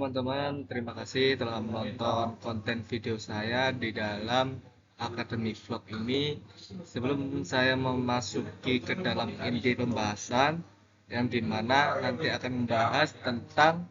teman-teman, terima kasih telah menonton konten video saya di dalam Akademi Vlog ini. Sebelum saya memasuki ke dalam inti pembahasan, yang dimana nanti akan membahas tentang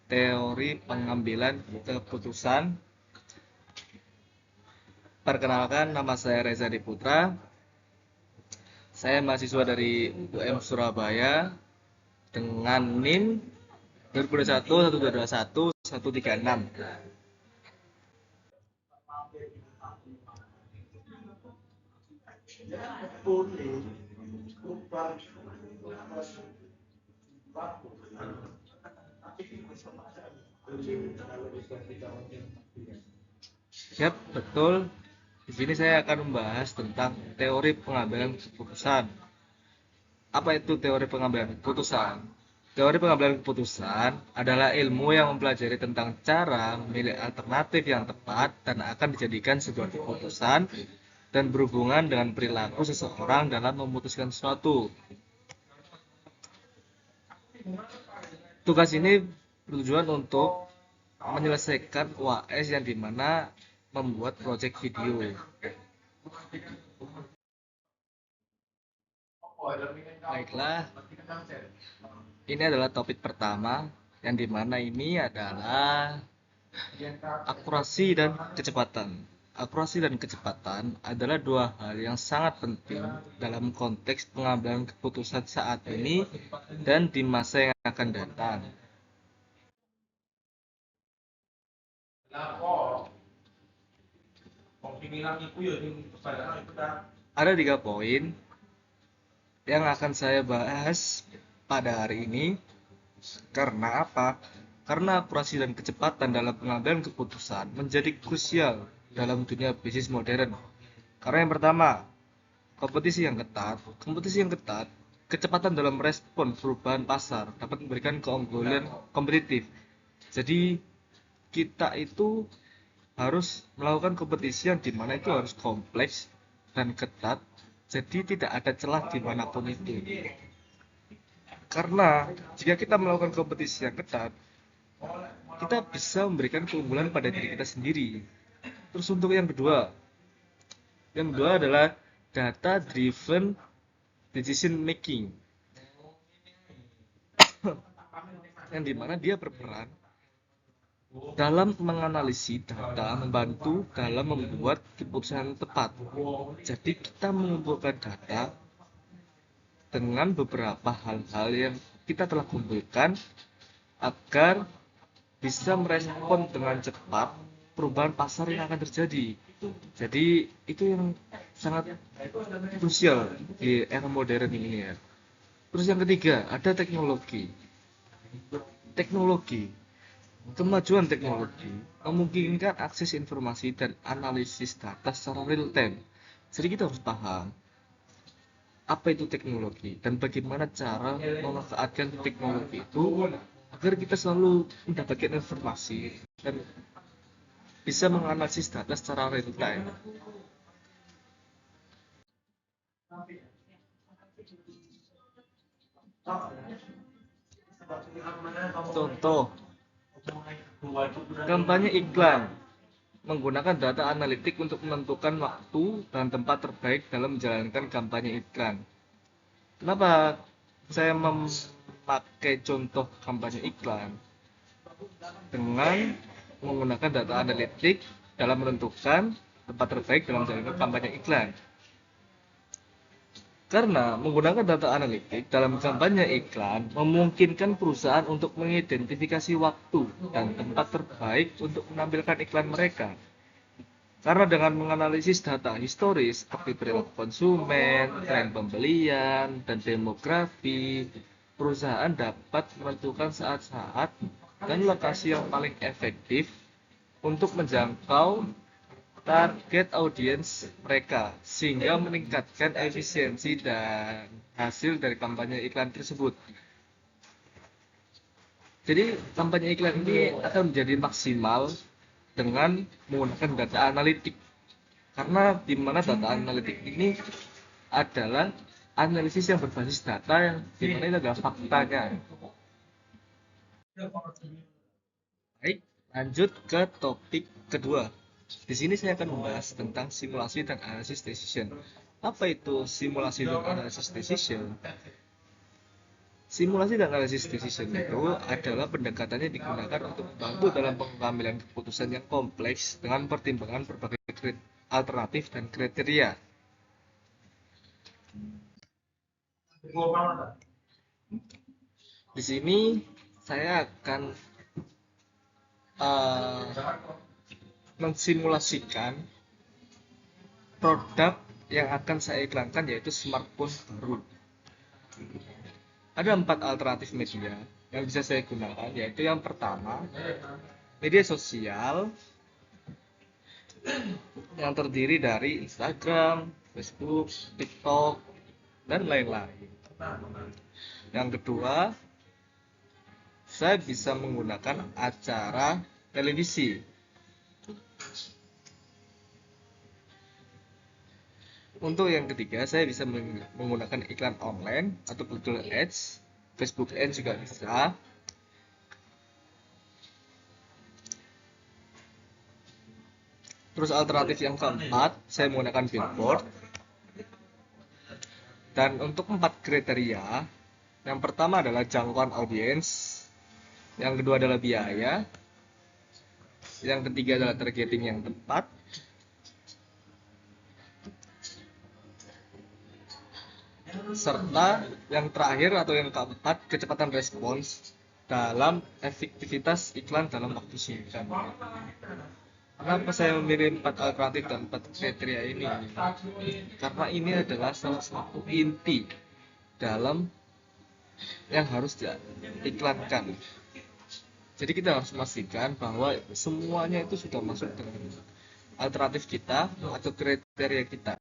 teori pengambilan keputusan. Perkenalkan, nama saya Reza Diputra. Saya mahasiswa dari UM Surabaya dengan NIM 2021 1221 136. Siap, betul. Di sini saya akan membahas tentang teori pengambilan keputusan. Apa itu teori pengambilan keputusan? Teori pengambilan keputusan adalah ilmu yang mempelajari tentang cara memilih alternatif yang tepat dan akan dijadikan sebuah keputusan dan berhubungan dengan perilaku seseorang dalam memutuskan sesuatu. Tugas ini bertujuan untuk menyelesaikan UAS yang dimana membuat project video. Baiklah, ini adalah topik pertama yang dimana ini adalah akurasi dan kecepatan. Akurasi dan kecepatan adalah dua hal yang sangat penting dalam konteks pengambilan keputusan saat ini dan di masa yang akan datang. Ada 3 poin yang akan saya bahas pada hari ini. Karena apa? Karena akurasi dan kecepatan dalam pengambilan keputusan menjadi krusial dalam dunia bisnis modern. Karena yang pertama, kompetisi yang ketat, kecepatan dalam respon perubahan pasar dapat memberikan keunggulan kompetitif. Jadi kita itu harus melakukan kompetisi yang dimana itu harus kompleks dan ketat, jadi tidak ada celah dimanapun itu. Karena jika kita melakukan kompetisi yang ketat, kita bisa memberikan keunggulan pada diri kita sendiri. Terus untuk yang kedua adalah data driven decision making, yang dimana dia berperan dalam menganalisis data, membantu dalam membuat keputusan yang tepat. Jadi kita mengumpulkan data dengan beberapa hal-hal yang kita telah kumpulkan agar bisa merespon dengan cepat perubahan pasar yang akan terjadi. Jadi itu yang sangat krusial di era modern ini ya. Terus yang ketiga, ada teknologi. Kemajuan teknologi memungkinkan akses informasi dan analisis data secara real time. Jadi kita harus paham apa itu teknologi dan bagaimana cara memanfaatkan teknologi itu agar kita selalu mendapatkan informasi dan bisa menganalisis data secara real time. Contoh, kampanye iklan menggunakan data analitik untuk menentukan waktu dan tempat terbaik dalam menjalankan kampanye iklan. Kenapa saya memakai contoh kampanye iklan? Dengan menggunakan data analitik dalam menentukan tempat terbaik dalam menjalankan kampanye iklan. Karena menggunakan data analitik dalam kampanye iklan memungkinkan perusahaan untuk mengidentifikasi waktu dan tempat terbaik untuk menampilkan iklan mereka. Karena dengan menganalisis data historis seperti perilaku konsumen, tren pembelian, dan demografi, perusahaan dapat menentukan saat-saat dan lokasi yang paling efektif untuk menjangkau target audiens mereka, sehingga meningkatkan efisiensi dan hasil dari kampanye iklan tersebut. Jadi kampanye iklan ini akan menjadi maksimal dengan menggunakan data analitik, karena di mana data analitik ini adalah analisis yang berbasis data yang dimana itu adalah faktanya. Baik, lanjut ke topik kedua. Di sini saya akan membahas tentang simulasi dan analisis decision. Apa itu simulasi dan analisis decision? Simulasi dan analisis decision itu adalah pendekatannya digunakan untuk membantu dalam pengambilan keputusan yang kompleks dengan pertimbangan berbagai alternatif dan kriteria. Di sini saya akan uh, mensimulasikan produk yang akan saya iklankan, yaitu smartphone baru. Ada 4 alternatif media yang bisa saya gunakan, yaitu yang pertama media sosial yang terdiri dari Instagram, Facebook, TikTok, dan lain-lain. Yang kedua, saya bisa menggunakan acara televisi. Untuk yang ketiga, saya bisa menggunakan iklan online atau Google Ads, Facebook Ads juga bisa. Terus alternatif yang keempat, saya menggunakan billboard. Dan untuk 4 kriteria, yang pertama adalah jangkauan audiens, yang kedua adalah biaya, yang ketiga adalah targeting yang tepat, serta yang terakhir atau yang keempat, kecepatan respons dalam efektivitas iklan dalam waktu singkat. Kenapa saya memilih 4 alternatif dan 4 kriteria ini? Karena ini adalah salah satu inti dalam yang harus diiklankan. Jadi kita harus memastikan bahwa semuanya itu sudah masuk dengan alternatif kita atau kriteria kita.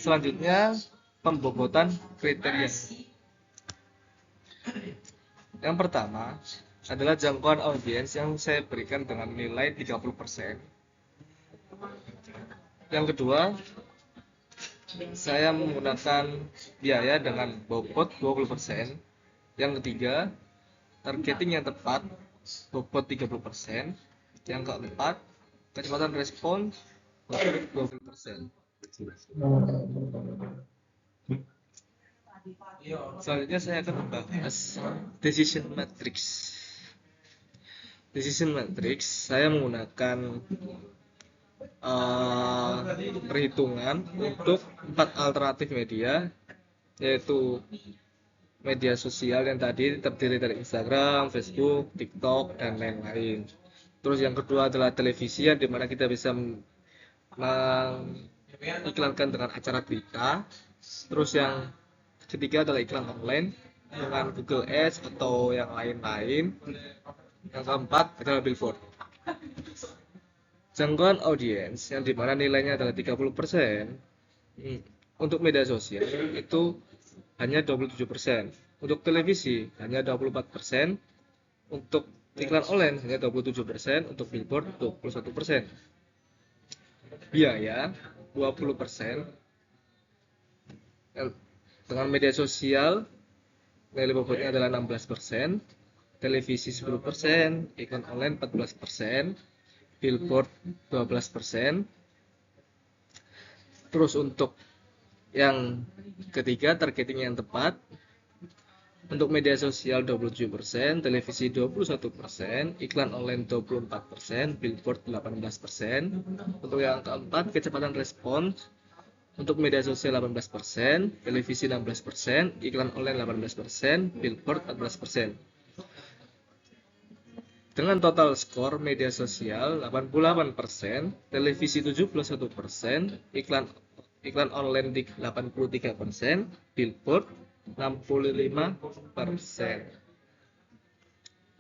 Selanjutnya, pembobotan kriteria. Yang pertama adalah jangkauan audiens yang saya berikan dengan nilai 30%. Yang kedua, saya menggunakan biaya dengan bobot 20%. Yang ketiga, targeting yang tepat, bobot 30%. Yang keempat, kecepatan respons 20%. Selanjutnya saya akan membahas decision matrix. Decision matrix saya menggunakan perhitungan untuk 4 alternatif media, yaitu media sosial yang tadi terdiri dari Instagram, Facebook, TikTok, dan lain-lain. Terus yang kedua adalah televisi, yang dimana kita bisa mengiklankan dengan acara berita. Terus yang ketiga adalah iklan online dengan Google Ads atau yang lain-lain. Yang keempat adalah billboard. Jangkauan audiens yang dimana nilainya adalah 30%. Untuk media sosial itu hanya 27%. Untuk televisi hanya 24%. Untuk iklan online hanya 27%. Untuk billboard 21%. Biaya 20%. Dengan media sosial nilai bobotnya adalah 16%, televisi 10%, iklan online 14%, billboard 12%. Terus untuk yang ketiga, targeting yang tepat, untuk media sosial 27%, televisi 21%, iklan online 24%, billboard 18%. Untuk yang keempat, kecepatan respons, untuk media sosial 18%, televisi 16%, iklan online 18%, billboard 14%. Dengan total skor media sosial 88%, televisi 71%, iklan online 83%, billboard 65%.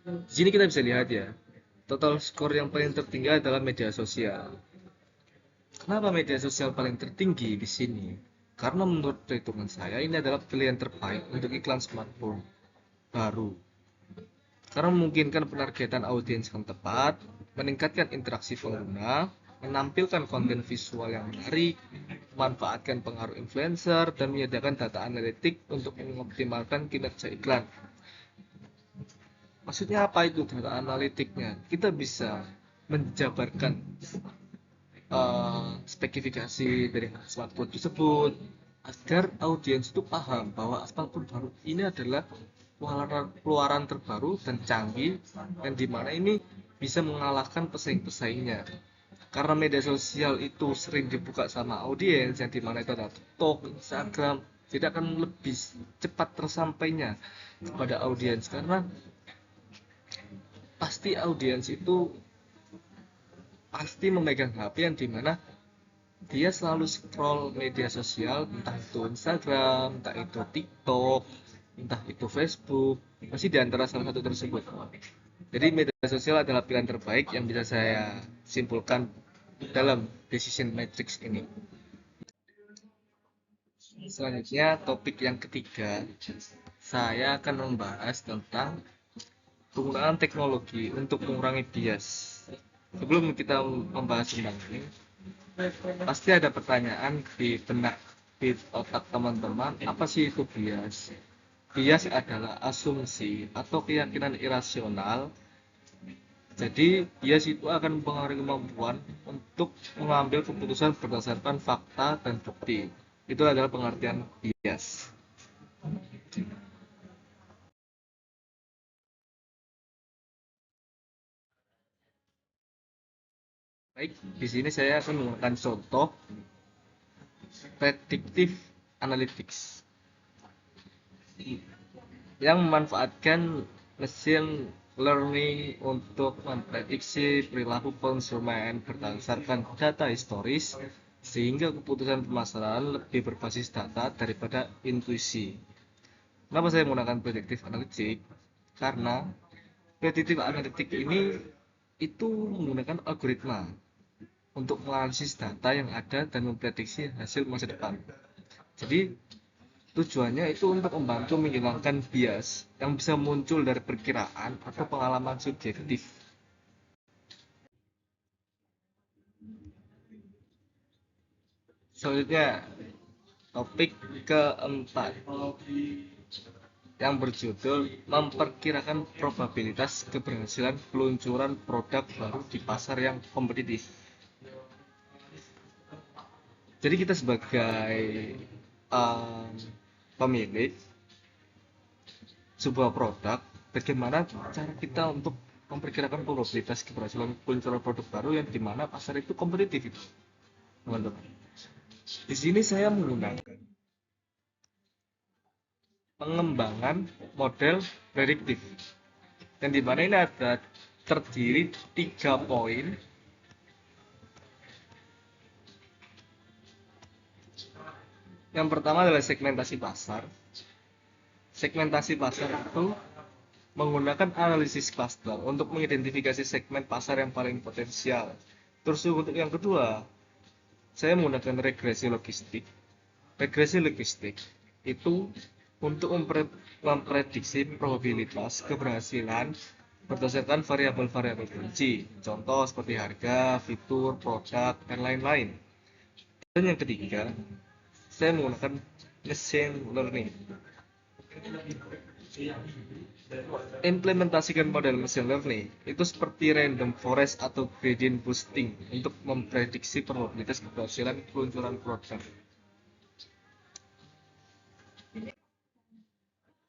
Di sini kita bisa lihat ya, total skor yang paling tertinggi adalah media sosial. Kenapa media sosial paling tertinggi di sini? Karena menurut perhitungan saya ini adalah pilihan terbaik untuk iklan smartphone baru. Karena memungkinkan penargetan audiens yang tepat, meningkatkan interaksi pengguna, menampilkan konten visual yang menarik, memanfaatkan pengaruh influencer, dan menyediakan data analitik untuk mengoptimalkan kinerja iklan. Maksudnya apa itu data analitiknya? Kita bisa menjabarkan spesifikasi dari smartphone tersebut agar audiens itu paham bahwa smartphone baru ini adalah keluaran terbaru dan canggih, dan dimana ini bisa mengalahkan pesaing-pesaingnya. Karena media sosial itu sering dibuka sama audiens yang dimana itu adalah TikTok, Instagram, tidak akan lebih cepat tersampainya kepada audiens, karena pasti audiens itu pasti memegang HP yang dimana dia selalu scroll media sosial, entah itu Instagram, entah itu TikTok, entah itu Facebook, masih di antara salah satu tersebut. Jadi media sosial adalah pilihan terbaik yang bisa saya simpulkan dalam decision matrix ini. Selanjutnya, topik yang ketiga, saya akan membahas tentang penggunaan teknologi untuk mengurangi bias. Sebelum kita membahas tentang ini, pasti ada pertanyaan di benak, di otak teman-teman, apa sih itu bias? Bias adalah asumsi atau keyakinan irasional. Jadi bias itu akan mempengaruhi kemampuan untuk mengambil keputusan berdasarkan fakta dan bukti. Itu adalah pengertian bias. Baik, di sini saya akan menggunakan contoh predictive analytics yang memanfaatkan mesin learning untuk memprediksi perilaku konsumen berdasarkan data historis, sehingga keputusan pemasaran lebih berbasis data daripada intuisi. Kenapa saya menggunakan predictive analytics? Karena predictive analytics ini itu menggunakan algoritma untuk menganalisis data yang ada dan memprediksi hasil masa depan. Jadi tujuannya itu untuk membantu menghilangkan bias yang bisa muncul dari perkiraan atau pengalaman subjektif. Selanjutnya, topik keempat yang berjudul memperkirakan probabilitas keberhasilan peluncuran produk baru di pasar yang kompetitif. Jadi kita sebagai um, pemilik sebuah produk, bagaimana cara kita untuk memperkirakan probabilitas keberhasilan peluncuran produk baru yang dimana pasar itu kompetitif itu, teman-teman. Di sini saya menggunakan pengembangan model prediktif, dan dimana ini ada terdiri 3 poin. Yang pertama adalah segmentasi pasar. Segmentasi pasar itu menggunakan analisis cluster untuk mengidentifikasi segmen pasar yang paling potensial. Terus untuk yang kedua, saya menggunakan regresi logistik. Regresi logistik itu untuk memprediksi probabilitas keberhasilan berdasarkan variabel-variabel kunci, contoh seperti harga, fitur, produk, dan lain-lain. Dan yang ketiga, saya menggunakan machine learning. Implementasikan model machine learning itu seperti random forest atau gradient boosting untuk memprediksi probabilitas keberhasilan peluncuran produk.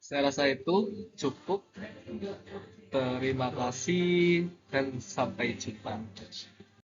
Saya rasa itu cukup. Terima kasih dan sampai jumpa.